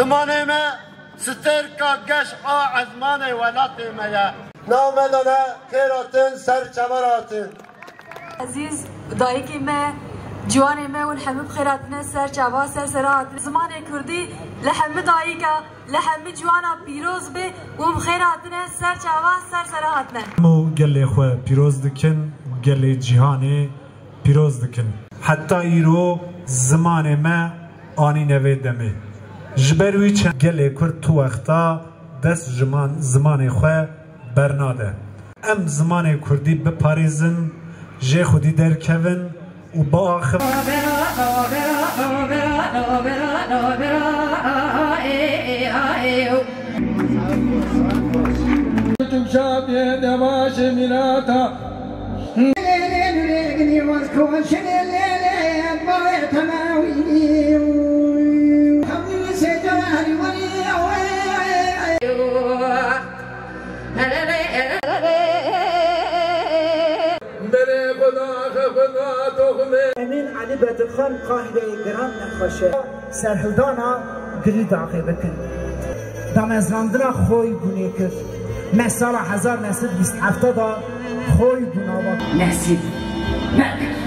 زمانه ما ستر کا گش عزمان ولات ما نامدانه خیراتن سر چمراتن عزیز دایکی ما جوانی ما والحمد بخيراتنا سر چوا سر سرات زمان كردي لحم دايكا لحم جوانا بيروز به وبخيراتنا سر چوا سر سراتنا مو قال خو بيروز دكن قال جهاني بيروز دكن حتى ايرو زمان ما اني نويدمه جبروي قال كرد تو وقتا دس زمان خو برناده ام زمان كردي بباريزن جي خودي دركون و با آخر امین علی بدرخان قاهره گرام نخوشه سرهلدانا گری داخل بکن دامزراندنا خوی بونی کرد مثلا 1927 دا خوی بونا نصیب نکرد